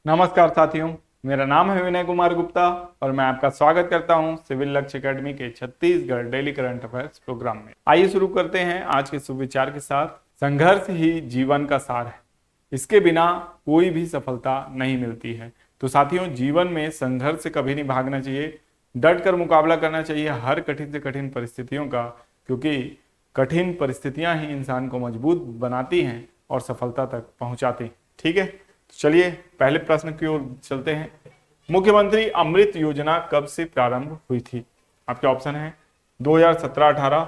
नमस्कार साथियों, मेरा नाम है विनय कुमार गुप्ता और मैं आपका स्वागत करता हूं सिविल लक्ष्य एकेडमी के Chhattisgarh daily current affairs programme में। आइए शुरू करते हैं आज के सुविचार के साथ। संघर्ष ही जीवन का सार है, इसके बिना कोई भी सफलता नहीं मिलती है। तो साथियों, जीवन में संघर्ष से कभी नहीं भागना चाहिए, डट कर मुकाबला करना चाहिए हर कठिन से कठिन परिस्थितियों का, क्योंकि कठिन परिस्थितियां ही इंसान को मजबूत बनाती हैं और सफलता तक पहुंचाती हैं। ठीक है, चलिए पहले प्रश्न की ओर चलते हैं। मुख्यमंत्री अमृत योजना कब से प्रारंभ हुई थी? आपके ऑप्शन है 2017-18,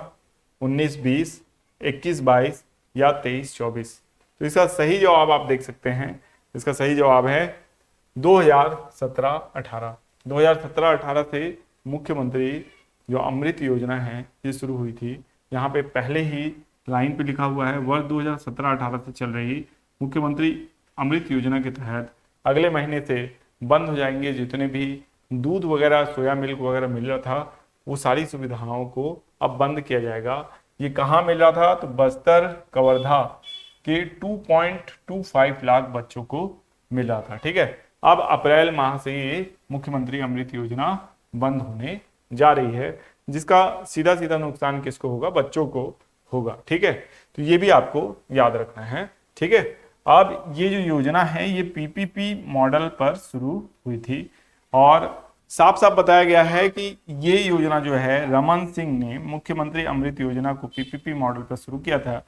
19-20, 21-22 या 23-24। तो इसका सही जवाब आप देख सकते हैं, इसका सही जवाब है 2017-18। 2017-18 से मुख्यमंत्री जो अमृत योजना है ये शुरू हुई थी। यहाँ पे पहले ही लाइन पे लिखा हुआ है वर्ष 2017-18 से चल रही मुख्यमंत्री अमृत योजना के तहत अगले महीने से बंद हो जाएंगे जितने भी दूध वगैरह, सोया मिल्क वगैरह मिल रहा था, वो सारी सुविधाओं को अब बंद किया जाएगा। ये कहाँ मिल रहा था? तो बस्तर कवर्धा के 2.25 लाख बच्चों को मिल रहा था। ठीक है, अब अप्रैल माह से ये मुख्यमंत्री अमृत योजना बंद होने जा रही है, जिसका सीधा सीधा नुकसान किसको होगा? बच्चों को होगा। ठीक है, तो ये भी आपको याद रखना है। ठीक है, अब ये जो योजना है ये पीपीपी मॉडल पर शुरू हुई थी और साफ साफ बताया गया है कि ये योजना जो है रमन सिंह ने मुख्यमंत्री अमृत योजना को पीपीपी मॉडल पर शुरू किया था।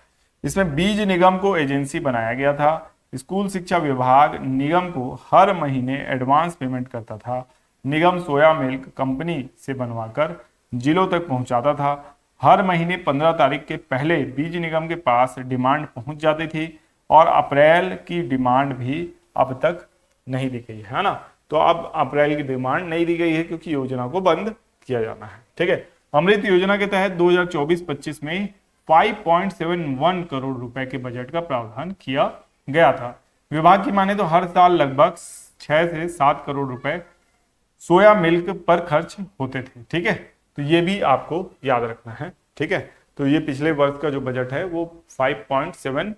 इसमें बीज निगम को एजेंसी बनाया गया था। स्कूल शिक्षा विभाग निगम को हर महीने एडवांस पेमेंट करता था। निगम सोया मिल्क कंपनी से बनवाकर जिलों तक पहुंचाता था। हर महीने 15 तारीख के पहले बीज निगम के पास डिमांड पहुंच जाती थी और अप्रैल की डिमांड भी अब तक नहीं दी गई है ना। तो अब अप्रैल की डिमांड नहीं दी गई है क्योंकि योजना को बंद किया जाना है। ठीक है, अमृत योजना के तहत 2024-25 में 5.71 करोड़ रुपए के बजट का प्रावधान किया गया था। विभाग की माने तो हर साल लगभग 6 से 7 करोड़ रुपए सोया मिल्क पर खर्च होते थे। ठीक है, तो ये भी आपको याद रखना है। ठीक है, तो ये पिछले वर्ष का जो बजट है वो 5.71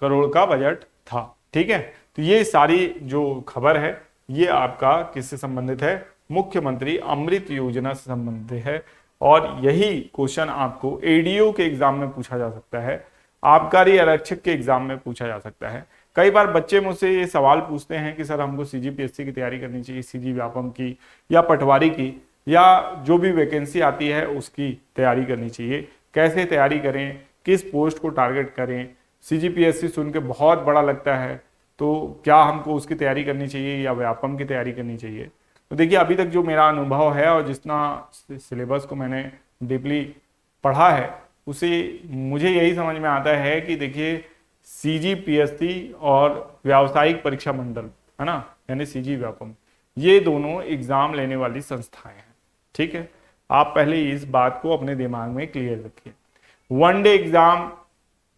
करोड़ का बजट था। ठीक है, तो ये सारी जो खबर है ये आपका किससे संबंधित है? मुख्यमंत्री अमृत योजना से संबंधित है और यही क्वेश्चन आपको एडीओ के एग्जाम में पूछा जा सकता है, आबकारी आरक्षक के एग्जाम में पूछा जा सकता है। कई बार बच्चे मुझसे ये सवाल पूछते हैं कि सर हमको सीजीपीएससी की तैयारी करनी चाहिए, सीजी व्यापम की या पटवारी की या जो भी वैकेंसी आती है उसकी तैयारी करनी चाहिए, कैसे तैयारी करें, किस पोस्ट को टारगेट करें। सीजीपीएससी सुन के बहुत बड़ा लगता है, तो क्या हमको उसकी तैयारी करनी चाहिए या व्यापम की तैयारी करनी चाहिए? तो देखिए, अभी तक जो मेरा अनुभव है और जितना सिलेबस को मैंने डीपली पढ़ा है उसे मुझे यही समझ में आता है कि देखिए सीजीपीएससी और व्यावसायिक परीक्षा मंडल है ना, यानी सीजी व्यापम, ये दोनों एग्जाम लेने वाली संस्थाएं हैं। ठीक है, आप पहले इस बात को अपने दिमाग में क्लियर रखिए। वनडे एग्जाम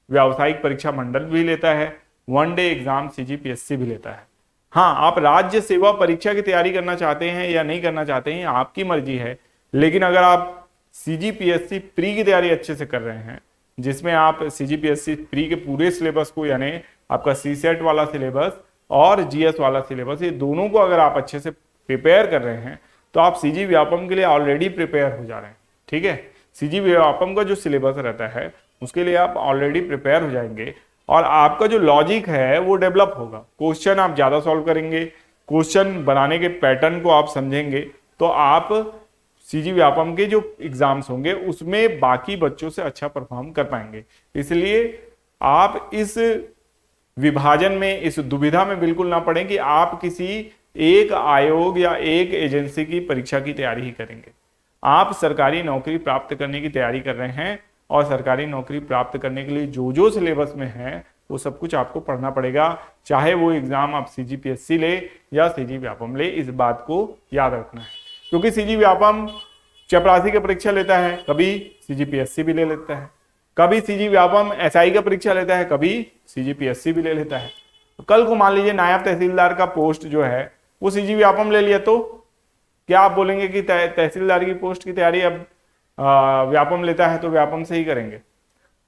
व्यावसायिक परीक्षा मंडल भी लेता है, वनडे एग्जाम सीजीपीएससी भी लेता है। हाँ, आप राज्य सेवा परीक्षा की तैयारी करना चाहते हैं या नहीं करना चाहते हैं आपकी मर्जी है, लेकिन अगर आप सीजीपीएससी प्री की तैयारी अच्छे से कर रहे हैं, जिसमें आप सीजीपीएससी प्री के पूरे सिलेबस को यानी आपका सीसेट वाला सिलेबस और जीएस वाला सिलेबस, ये दोनों को अगर आप अच्छे से प्रिपेयर कर रहे हैं तो आप सीजी व्यापम के लिए ऑलरेडी प्रिपेयर हो जा रहे हैं। ठीक है, सीजी व्यापम का जो सिलेबस रहता है उसके लिए आप ऑलरेडी प्रिपेयर हो जाएंगे और आपका जो लॉजिक है वो डेवलप होगा। क्वेश्चन आप ज्यादा सॉल्व करेंगे, क्वेश्चन बनाने के पैटर्न को आप समझेंगे, तो आप सीजी व्यापम के जो एग्जाम्स होंगे उसमें बाकी बच्चों से अच्छा परफॉर्म कर पाएंगे। इसलिए आप इस विभाजन में, इस दुविधा में बिल्कुल ना पड़े कि आप किसी एक आयोग या एक एजेंसी की परीक्षा की तैयारी ही करेंगे। आप सरकारी नौकरी प्राप्त करने की तैयारी कर रहे हैं और सरकारी नौकरी प्राप्त करने के लिए जो जो सिलेबस में है वो सब कुछ आपको पढ़ना पड़ेगा, चाहे वो एग्जाम आप सीजीपीएससी ले या सीजी व्यापम ले। इस बात को याद रखना है, क्योंकि सीजी व्यापम चपरासी की परीक्षा लेता है, कभी सीजीपीएससी भी ले लेता है, कभी सीजी व्यापम एसआई का परीक्षा लेता है, कभी सीजीपीएससी भी ले लेता है। तो कल को मान लीजिए नायब तहसीलदार का पोस्ट जो है वो सीजी व्यापम ले लिया, तो क्या आप बोलेंगे कि तहसीलदार की पोस्ट की तैयारी अब व्यापम लेता है तो व्यापम से ही करेंगे,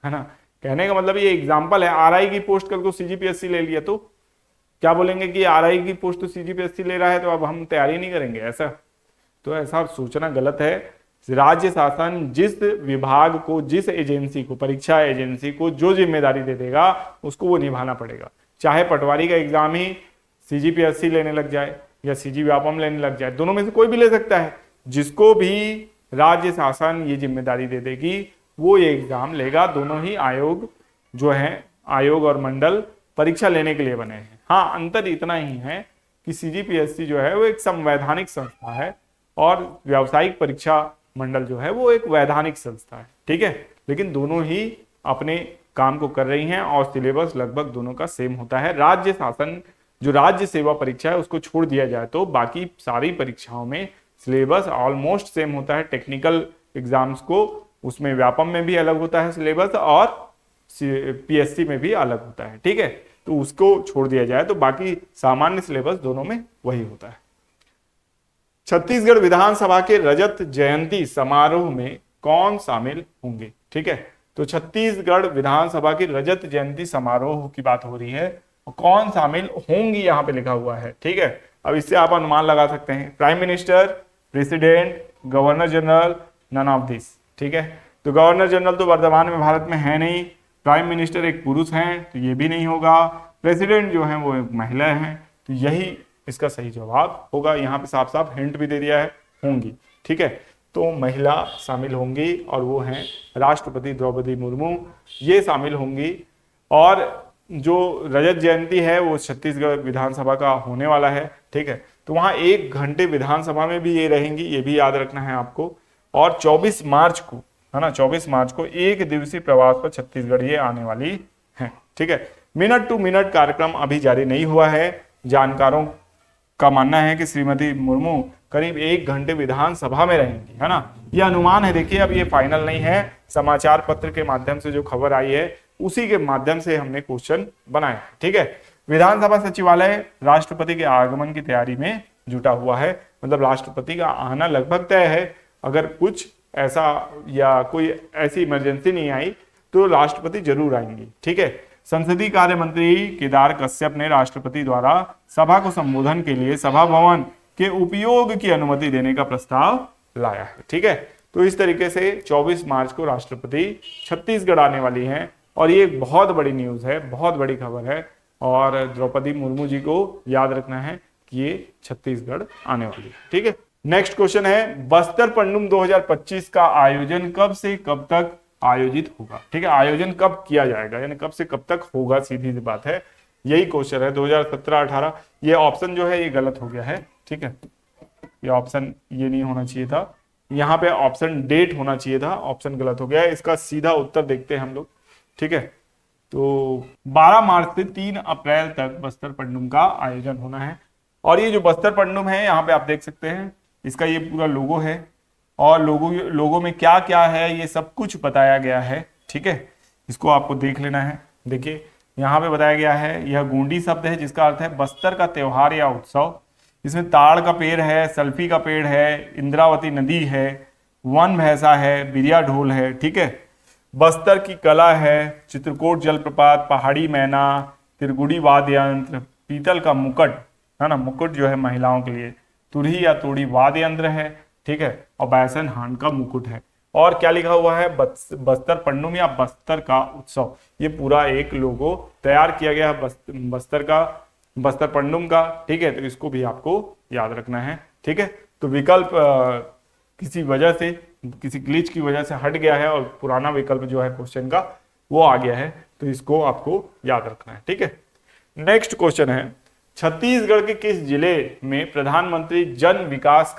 है ना? कहने का मतलब ये एग्जाम्पल है। आरआई की पोस्ट कल को सीजीपीएससी ले लिया तो क्या बोलेंगे कि आरआई की पोस्ट तो सीजीपीएससी ले रहा है तो अब हम तैयारी नहीं करेंगे, ऐसा तो ऐसा सोचना गलत है। राज्य शासन जिस विभाग को, जिस एजेंसी को, परीक्षा एजेंसी को जो जिम्मेदारी दे देगा उसको वो निभाना पड़ेगा। चाहे पटवारी का एग्जाम ही सीजीपीएससी लेने लग जाए या सीजी व्यापम लेने लग जाए, दोनों में से कोई भी ले सकता है। जिसको भी राज्य शासन ये जिम्मेदारी दे देगी वो ये एग्जाम लेगा। दोनों ही आयोग जो है, आयोग और मंडल परीक्षा लेने के लिए बने हैं। हाँ, अंतर इतना ही है कि सीजीपीएससी जो है वो एक संवैधानिक संस्था है और व्यावसायिक परीक्षा मंडल जो है वो एक वैधानिक संस्था है, ठीक है। लेकिन दोनों ही अपने काम को कर रही हैं और सिलेबस लगभग दोनों का सेम होता है। राज्य शासन जो राज्य सेवा परीक्षा है उसको छोड़ दिया जाए तो बाकी सारी परीक्षाओं में सिलेबस ऑलमोस्ट सेम होता है। टेक्निकल एग्जाम्स को उसमें व्यापम में भी अलग होता है सिलेबस और पीएससी में भी अलग होता है, ठीक है। तो उसको छोड़ दिया जाए तो बाकी सामान्य सिलेबस दोनों में वही होता है। छत्तीसगढ़ विधानसभा के रजत जयंती समारोह में कौन शामिल होंगे, ठीक है। तो छत्तीसगढ़ विधानसभा की रजत जयंती समारोह की बात हो रही है, कौन शामिल होंगी यहाँ पे लिखा हुआ है, ठीक है। अब इससे आप अनुमान लगा सकते हैं, prime minister, president, governor general, none of this, ठीक है। तो गवर्नर जनरल तो वर्तमान में भारत में है नहीं, प्राइम मिनिस्टर एक पुरुष हैं तो ये भी नहीं होगा, प्रेसिडेंट जो है वो एक महिला है, तो यही इसका सही जवाब होगा। यहाँ पे साफ साफ हिंट भी दे दिया है, होंगी, ठीक है। तो महिला शामिल होंगी और वो हैं राष्ट्रपति द्रौपदी मुर्मू, ये शामिल होंगी। और जो रजत जयंती है वो छत्तीसगढ़ विधानसभा का होने वाला है, ठीक है। तो वहाँ 1 घंटे विधानसभा में भी ये रहेंगी, ये भी याद रखना है आपको। और 24 मार्च को, है ना, 24 मार्च को 1 दिवसीय प्रवास पर छत्तीसगढ़ ये आने वाली है, ठीक है। मिनट टू मिनट कार्यक्रम अभी जारी नहीं हुआ है। जानकारों का मानना है कि श्रीमती मुर्मू करीब 1 घंटे विधानसभा में रहेंगी, है ना, ये अनुमान है। देखिए अब ये फाइनल नहीं है, समाचार पत्र के माध्यम से जो खबर आई है उसी के माध्यम से हमने क्वेश्चन बनाया, ठीक है। विधानसभा सचिवालय राष्ट्रपति के आगमन की तैयारी में जुटा हुआ है, मतलब राष्ट्रपति का आना लगभग तय है। अगर कुछ ऐसा या कोई ऐसी इमरजेंसी नहीं आई तो राष्ट्रपति जरूर आएंगी, ठीक है। संसदीय कार्य मंत्री केदार कश्यप ने राष्ट्रपति द्वारा सभा को संबोधन के लिए सभा भवन के उपयोग की अनुमति देने का प्रस्ताव लाया है, ठीक है। तो इस तरीके से 24 मार्च को राष्ट्रपति छत्तीसगढ़ आने वाली हैं और ये एक बहुत बड़ी न्यूज है, बहुत बड़ी खबर है। और द्रौपदी मुर्मू जी को याद रखना है कि ये छत्तीसगढ़ आने वाली है, ठीक है। नेक्स्ट क्वेश्चन है, बस्तर पंडुम 2025 का आयोजन कब से कब तक आयोजित होगा, ठीक है। आयोजन कब किया जाएगा यानी कब से कब तक होगा, सीधी सी बात है, यही क्वेश्चन है। 2017-18 ये ऑप्शन जो है ये गलत हो गया है, ठीक है। ये ऑप्शन ये नहीं होना चाहिए था, यहाँ पे ऑप्शन डेट होना चाहिए था, ऑप्शन गलत हो गया है। इसका सीधा उत्तर देखते हैं हम लोग, ठीक है। तो 12 मार्च से 3 अप्रैल तक बस्तर पंडुम का आयोजन होना है। और ये जो बस्तर पंडुम है यहाँ पे आप देख सकते हैं, इसका ये पूरा लोगो है और लोगो में क्या क्या है ये सब कुछ बताया गया है, ठीक है। इसको आपको देख लेना है। देखिए यहाँ पे बताया गया है, यह गोंडी शब्द है जिसका अर्थ है बस्तर का त्योहार या उत्सव। इसमें ताड़ का पेड़ है, सल्फी का पेड़ है, इंद्रावती नदी है, वन भैंसा है, बिरिया ढोल है, ठीक है। बस्तर की कला है, चित्रकूट जलप्रपात, पहाड़ी मैना, त्रिगुड़ी वाद्य यंत्र, पीतल का मुकुट, है ना, मुकुट जो है महिलाओं के लिए, तुरही या तोड़ी वाद्य यंत्र है, ठीक है। और बैसन हान का मुकुट है। और क्या लिखा हुआ है, बस्तर पंडुम या बस्तर का उत्सव। ये पूरा एक लोगो तैयार किया गया है बस्तर का, बस्तर पंडुम का, ठीक है। तो इसको भी आपको याद रखना है, ठीक है। तो विकल्प किसी वजह से, किसी ग्लिच की वजह से हट गया है और पुराना विकल्प जो है क्वेश्चन का वो आ गया है, तो इसको आपको याद रखना है, ठीक है। नेक्स्ट क्वेश्चन है, छत्तीसगढ़ के किस जिले में प्रधानमंत्री जन विकास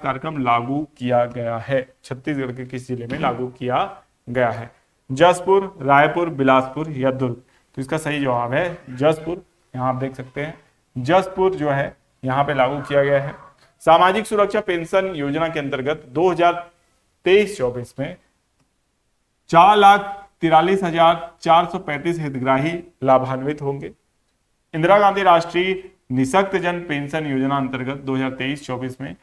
कार्यक्रम लागू किया गया है। छत्तीसगढ़ के किस जिले में लागू किया गया है, जसपुर, रायपुर, बिलासपुर या दुर्ग। तो इसका सही जवाब है जसपुर। यहाँ आप देख सकते हैं जसपुर जो है यहाँ पे लागू किया गया है। सामाजिक सुरक्षा पेंशन योजना के अंतर्गत 2023-24 में 4,43,435 हितग्राही लाभान्वित होंगे। इंदिरा गांधी राष्ट्रीय निःशक्त जन पेंशन योजना अंतर्गत 2023-24 में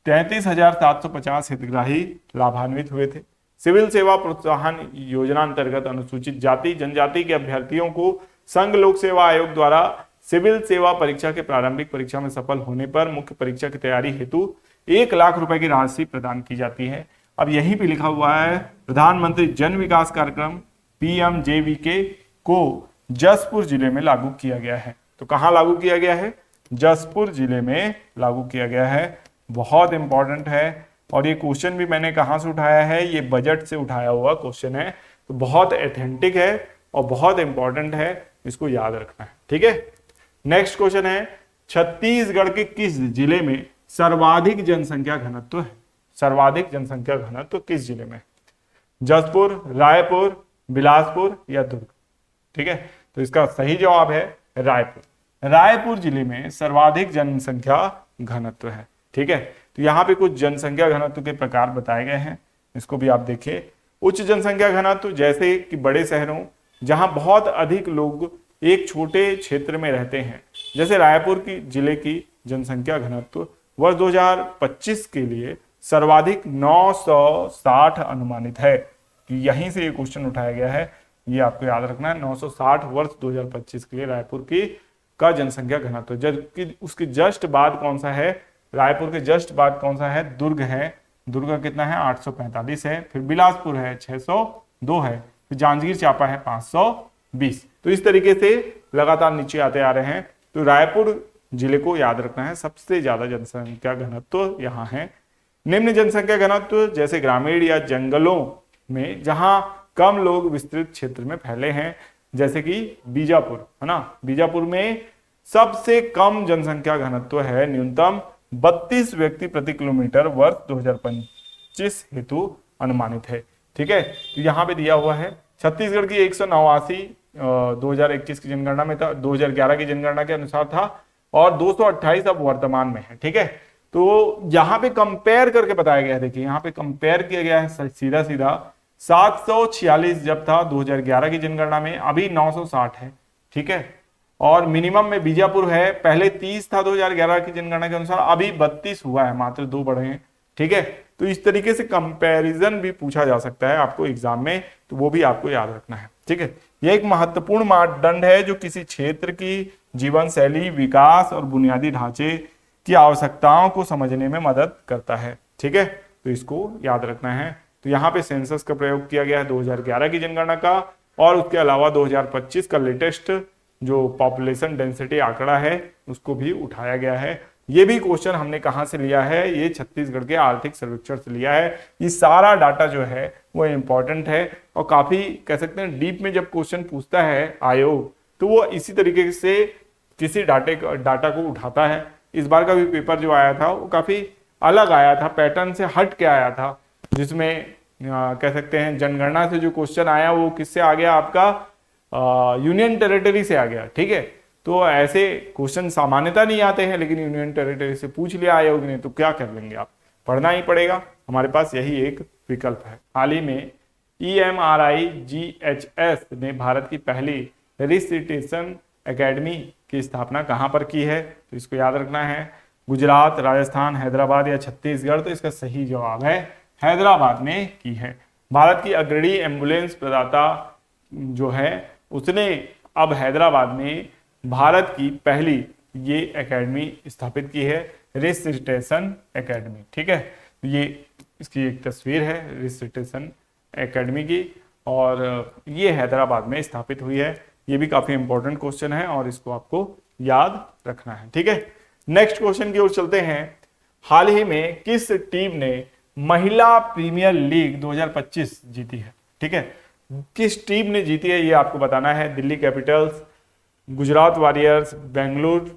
33,750 हितग्राही लाभान्वित हुए थे। सिविल सेवा प्रोत्साहन योजना अंतर्गत अनुसूचित जाति जनजाति के अभ्यर्थियों को संघ लोक सेवा आयोग द्वारा सिविल सेवा परीक्षा के प्रारंभिक परीक्षा में सफल होने पर मुख्य परीक्षा की तैयारी हेतु 1 लाख रुपए की राशि प्रदान की जाती है। अब यहीं पे लिखा हुआ है प्रधानमंत्री जन विकास कार्यक्रम PMJVK को जसपुर जिले में लागू किया गया है। तो कहां लागू किया गया है? जसपुर जिले में लागू किया गया है। बहुत इंपॉर्टेंट है और ये क्वेश्चन भी मैंने कहां से उठाया है? ये बजट से उठाया हुआ क्वेश्चन है। तो बहुत ऑथेंटिक है और बहुत इंपॉर्टेंट है, इसको याद रखना है। ठीक है, नेक्स्ट क्वेश्चन है छत्तीसगढ़ के किस जिले में सर्वाधिक जनसंख्या घनत्व है? सर्वाधिक जनसंख्या घनत्व किस जिले में? जसपुर, रायपुर, बिलासपुर या दुर्ग? ठीक है, तो इसका सही जवाब है रायपुर। रायपुर जिले में सर्वाधिक जनसंख्या घनत्व है। ठीक है, तो यहाँ पे कुछ जनसंख्या घनत्व के प्रकार बताए गए हैं, इसको भी आप देखिए। उच्च जनसंख्या घनत्व जैसे कि बड़े शहरों जहां बहुत अधिक लोग एक छोटे क्षेत्र में रहते हैं, जैसे रायपुर की जिले की जनसंख्या घनत्व वर्ष 2025 के लिए सर्वाधिक 960 अनुमानित है। तो यहीं से ये क्वेश्चन उठाया गया है, ये आपको याद रखना है। 960 वर्ष 2025 के लिए रायपुर की का जनसंख्या घनत्व। जबकि उसके जस्ट बाद कौन सा है? रायपुर के जस्ट बाद कौन सा है? दुर्ग है। दुर्ग का कितना है? 845 है। फिर बिलासपुर है 602 है। फिर जांजगीर चांपा है 520। तो इस तरीके से लगातार नीचे आते आ रहे हैं। तो रायपुर जिले को याद रखना है, सबसे ज्यादा जनसंख्या घनत्व यहाँ है। निम्न जनसंख्या घनत्व जैसे ग्रामीण या जंगलों में जहां कम लोग विस्तृत क्षेत्र में फैले हैं, जैसे कि बीजापुर है ना। बीजापुर में सबसे कम जनसंख्या घनत्व है, न्यूनतम 32 व्यक्ति प्रति किलोमीटर वर्ष 2025 हेतु अनुमानित है। ठीक है, तो यहाँ पे दिया हुआ है छत्तीसगढ़ की 189 2021 की जनगणना में था, 2011 की जनगणना के अनुसार था, और 228 अब वर्तमान में है। ठीक है, तो यहाँ पे कंपेयर करके बताया गया है। देखिए यहाँ पे कंपेयर किया गया है सीधा सीधा। 746 जब था 2011 की जनगणना में, अभी 960 है। ठीक है, और मिनिमम में बीजापुर है, पहले 30 था 2011 की जनगणना के अनुसार, अभी 32 हुआ है, मात्र 2 बढ़े हैं। ठीक है, तो इस तरीके से कंपैरिजन भी पूछा जा सकता है आपको एग्जाम में, तो वो भी आपको याद रखना है। ठीक है, यह एक महत्वपूर्ण मापदंड है जो किसी क्षेत्र की जीवन शैली, विकास और बुनियादी ढांचे की आवश्यकताओं को समझने में मदद करता है। ठीक है, तो इसको याद रखना है। तो यहाँ पे सेंसस का प्रयोग किया गया है 2011 की जनगणना का, और उसके अलावा 2025 का लेटेस्ट जो पॉपुलेशन डेंसिटी आंकड़ा है उसको भी उठाया गया है। ये भी क्वेश्चन हमने कहां से लिया है? ये छत्तीसगढ़ के आर्थिक सर्वेक्षण से लिया है। ये सारा डाटा जो है वो इंपॉर्टेंट है और काफी कह सकते हैं डीप में जब क्वेश्चन पूछता है आयोग, तो वो इसी तरीके से किसी डाटा को उठाता है। इस बार का भी पेपर जो आया था वो काफी अलग आया था, पैटर्न से हट के आया था, जिसमें कह सकते हैं जनगणना से जो क्वेश्चन आया वो किससे आ गया? आपका यूनियन टेरिटरी से आ गया। ठीक है, तो ऐसे क्वेश्चन सामान्यता नहीं आते हैं, लेकिन यूनियन टेरिटरी से पूछ लिया आयोग ने, तो क्या कर लेंगे आप? पढ़ना ही पड़ेगा, हमारे पास यही एक विकल्प है। हाल ही में EMRIGHS ने भारत की पहली रिसिटेशन एकेडमी की स्थापना कहां पर की है? तो इसको याद रखना है, गुजरात, राजस्थान, हैदराबाद या छत्तीसगढ़। तो इसका सही जवाब है हैदराबाद में की है। भारत की अग्रणी एम्बुलेंस प्रदाता जो है उसने अब हैदराबाद में भारत की पहली ये एकेडमी स्थापित की है, रिसिटेशन एकेडमी। ठीक है, ये इसकी एक तस्वीर है रिसिटेशन एकेडमी की, और ये हैदराबाद में स्थापित हुई है। ये भी काफी इंपॉर्टेंट क्वेश्चन है और इसको आपको याद रखना है। ठीक है, नेक्स्ट क्वेश्चन की ओर चलते हैं। हाल ही में किस टीम ने महिला प्रीमियर लीग 2025 जीती है? ठीक है, किस टीम ने जीती है ये आपको बताना है। Delhi Capitals, Gujarat warriors, Bengaluru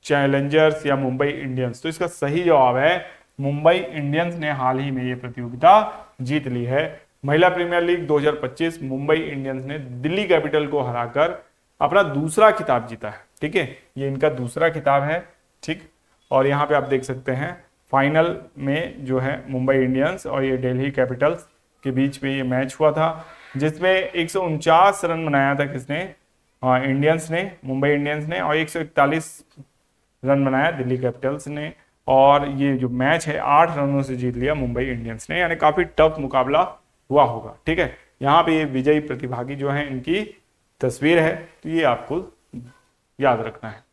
Challengers या मुंबई इंडियंस? तो इसका सही जवाब है मुंबई इंडियंस ने हाल ही में ये प्रतियोगिता जीत ली है। महिला प्रीमियर लीग 2025 मुंबई इंडियंस ने दिल्ली कैपिटल को हराकर अपना दूसरा खिताब जीता है। ठीक है, ये इनका दूसरा खिताब है। ठीक, और यहाँ पे आप देख सकते हैं फाइनल में जो है मुंबई इंडियंस और ये दिल्ली कैपिटल्स के बीच में ये मैच हुआ था, जिसमें 149 रन बनाया था किसने? इंडियंस ने, मुंबई इंडियंस ने, और 141 रन बनाया दिल्ली कैपिटल्स ने। और ये जो मैच है 8 रनों से जीत लिया मुंबई इंडियंस ने, यानी काफी टफ मुकाबला हुआ होगा। ठीक है, यहाँ पे ये विजयी प्रतिभागी जो है इनकी तस्वीर है, तो ये आपको याद रखना है।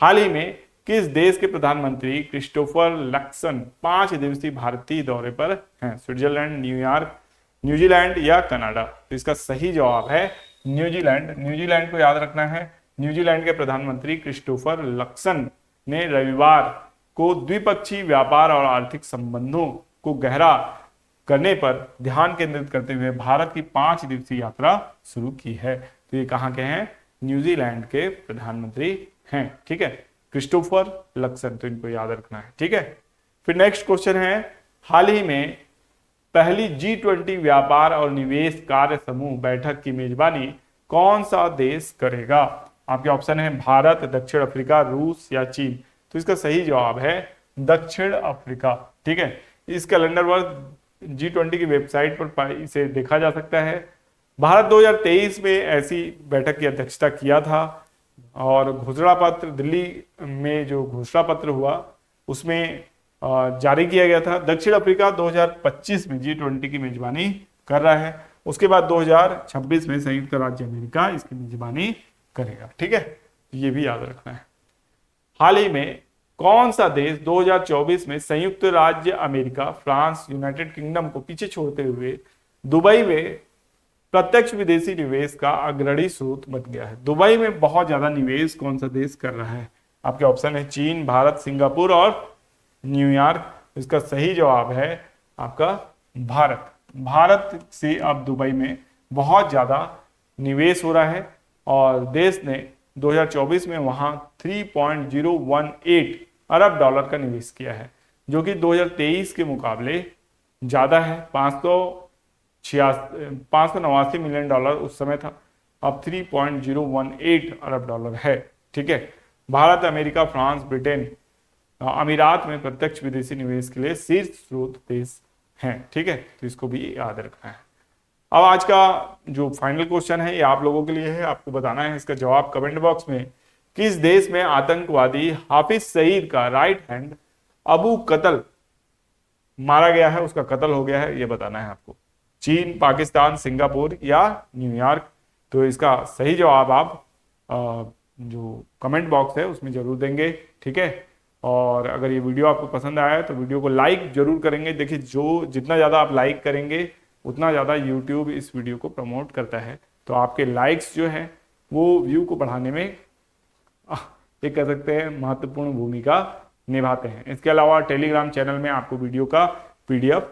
हाल ही में किस देश के प्रधानमंत्री क्रिस्टोफर लक्सन 5 दिवसीय भारतीय दौरे पर हैं? स्विट्जरलैंड, न्यूयॉर्क, न्यूजीलैंड या कनाडा? तो इसका सही जवाब है न्यूजीलैंड। न्यूजीलैंड को याद रखना है। न्यूजीलैंड के प्रधानमंत्री क्रिस्टोफर लक्सन ने रविवार को द्विपक्षीय व्यापार और आर्थिक संबंधों को गहरा करने पर ध्यान केंद्रित करते हुए भारत की 5 दिवसीय यात्रा शुरू की है। तो ये कहाँ के हैं? न्यूजीलैंड के प्रधानमंत्री हैं। ठीक है, क्रिस्टोफर लक्सन, तो इनको याद रखना है। ठीक है, फिर नेक्स्ट क्वेश्चन है, हाल ही में पहली G20 व्यापार और निवेश कार्य समूह बैठक की मेजबानी कौन सा देश करेगा? आपके ऑप्शन है भारत, दक्षिण अफ्रीका, रूस या चीन। तो इसका सही जवाब है दक्षिण अफ्रीका। ठीक है, इस कैलेंडर वर्ष G20 की वेबसाइट पर इसे देखा जा सकता है। भारत 2023 में ऐसी बैठक की अध्यक्षता किया था और घोषणा पत्र दिल्ली में जो घोषणा पत्र हुआ उसमें जारी किया गया था। दक्षिण अफ्रीका 2025 में G20 की मेजबानी कर रहा है। उसके बाद 2026 में संयुक्त राज्य अमेरिका इसकी मेजबानी करेगा। ठीक है, ये भी याद रखना है। हाल ही में कौन सा देश 2024 में संयुक्त राज्य अमेरिका, फ्रांस, यूनाइटेड किंगडम को पीछे छोड़ते हुए दुबई में प्रत्यक्ष विदेशी निवेश का अग्रणी स्रोत बन गया है? दुबई में बहुत ज्यादा निवेश कौन सा देश कर रहा है? आपके ऑप्शन है चीन, भारत, सिंगापुर और न्यूयॉर्क। इसका सही जवाब है आपका भारत। भारत से अब दुबई में बहुत ज्यादा निवेश हो रहा है और देश ने 2024 में वहां 3.018 अरब डॉलर का निवेश किया है, जो कि 2023 के मुकाबले ज्यादा है। 589 मिलियन डॉलर उस समय था, अब 3.018 अरब डॉलर है। ठीक है, भारत, अमेरिका, फ्रांस, ब्रिटेन, अमीरात में प्रत्यक्ष विदेशी निवेश के लिए शीर्ष स्रोत देश हैं। ठीक है, तो इसको भी याद रखना है। अब आज का जो फाइनल क्वेश्चन है ये आप लोगों के लिए है, आपको बताना है इसका जवाब कमेंट बॉक्स में। किस देश में आतंकवादी हाफिज सईद का राइट हैंड अबू कत्ल मारा गया है, उसका कत्ल हो गया है, ये बताना है आपको। चीन, पाकिस्तान, सिंगापुर या न्यूयॉर्क? तो इसका सही जवाब आप जो कमेंट बॉक्स है उसमें जरूर देंगे। ठीक है, और अगर ये वीडियो आपको पसंद आया है तो वीडियो को लाइक जरूर करेंगे। देखिए, जितना ज़्यादा आप लाइक करेंगे उतना ज़्यादा यूट्यूब इस वीडियो को प्रमोट करता है। तो आपके लाइक्स जो है वो व्यू को बढ़ाने में ये कह सकते हैं महत्वपूर्ण भूमिका निभाते हैं। इसके अलावा टेलीग्राम चैनल में आपको वीडियो का PDF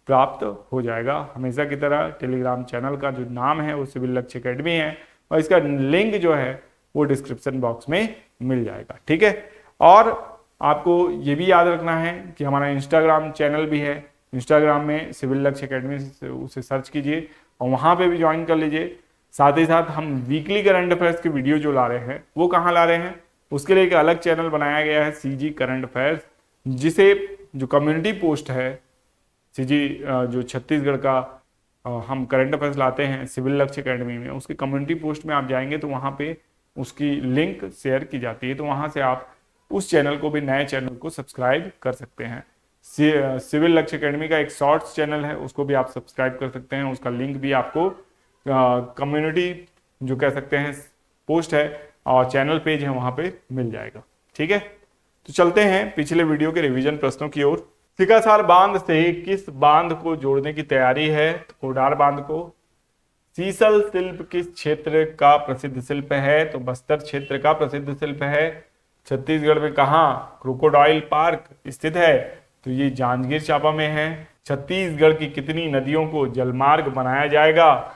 प्राप्त हो जाएगा। हमेशा की तरह टेलीग्राम चैनल का जो नाम है वो सिविल लक्ष्य एकेडमी है और इसका लिंक जो है वो डिस्क्रिप्शन बॉक्स में मिल जाएगा। ठीक है, और आपको ये भी याद रखना है कि हमारा इंस्टाग्राम चैनल भी है। इंस्टाग्राम में सिविल लक्ष्य एकेडमी उसे सर्च कीजिए और वहाँ पे भी ज्वाइन कर लीजिए। साथ ही साथ हम वीकली करंट अफेयर्स की वीडियो जो ला रहे हैं वो कहाँ ला रहे हैं, उसके लिए एक अलग चैनल बनाया गया है CG करंट अफेयर्स, जिसे जो कम्युनिटी पोस्ट है CG जो छत्तीसगढ़ का हम करंट अफेयर्स लाते हैं सिविल लक्ष्य एकेडमी में, उसकी कम्युनिटी पोस्ट में आप जाएंगे तो वहाँ पे उसकी लिंक शेयर की जाती है। तो वहाँ से आप उस चैनल को भी, नए चैनल को सब्सक्राइब कर सकते हैं। सिविल लक्ष्य एकेडमी का एक शॉर्ट्स चैनल है, उसको भी आप सब्सक्राइब कर सकते हैं। उसका लिंक भी आपको कम्युनिटी जो कह सकते हैं पोस्ट है और चैनल पेज है वहाँ पे मिल जाएगा। ठीक है, तो चलते हैं पिछले वीडियो के रिवीजन प्रश्नों की ओर। सिकासार बांध से किस बांध को जोड़ने की तैयारी है? तो कोडार बांध को। सीसल शिल्प किस क्षेत्र का प्रसिद्ध शिल्प है? तो बस्तर क्षेत्र का प्रसिद्ध शिल्प है। छत्तीसगढ़ में कहाँ क्रोकोडाइल पार्क स्थित है? तो ये जांजगीर चांपा में है। छत्तीसगढ़ की कितनी नदियों को जलमार्ग बनाया जाएगा?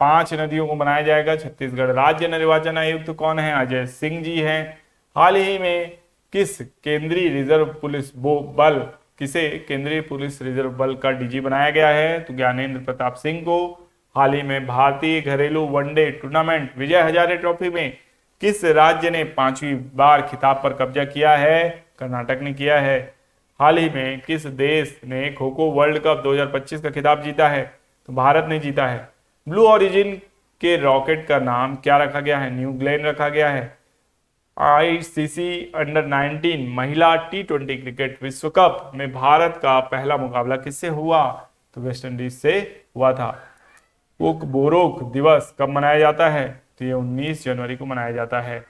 5 नदियों को बनाया जाएगा। छत्तीसगढ़ राज्य निर्वाचन आयुक्त कौन है? अजय सिंह जी हैं। हाल ही में किसे केंद्रीय रिजर्व पुलिस रिजर्व बल का DG बनाया गया है? तो ज्ञानेंद्र प्रताप सिंह को। हाल ही में भारतीय घरेलू one day tournament Vijay Hazare trophy में किस राज्य ने 5वीं बार खिताब पर कब्जा किया है? कर्नाटक ने किया है। हाल ही में किस देश ने खो खो वर्ल्ड कप 2025 का खिताब जीता है? तो भारत ने जीता है। ब्लू ओरिजिन के रॉकेट का नाम क्या रखा गया है? न्यू ग्लेन रखा गया है। ICC अंडर-19 महिला T20 क्रिकेट विश्व कप में भारत का पहला मुकाबला किससे हुआ? तो वेस्ट इंडीज से हुआ था। ओक बोरोक दिवस कब मनाया जाता है? तो ये 19 जनवरी को मनाया जाता है।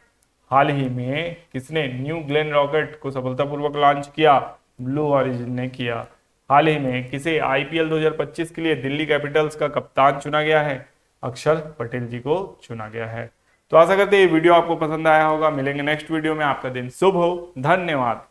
हाल ही में किसने न्यू ग्लेन रॉकेट को सफलतापूर्वक लॉन्च किया? ब्लू ओरिजिन ने किया। हाल ही में किसे आईपीएल 2025 के लिए दिल्ली कैपिटल्स का कप्तान चुना गया है? अक्षर पटेल जी को चुना गया है। तो आशा करते हैं ये वीडियो आपको पसंद आया होगा। मिलेंगे नेक्स्ट वीडियो में। आपका दिन शुभ हो। धन्यवाद।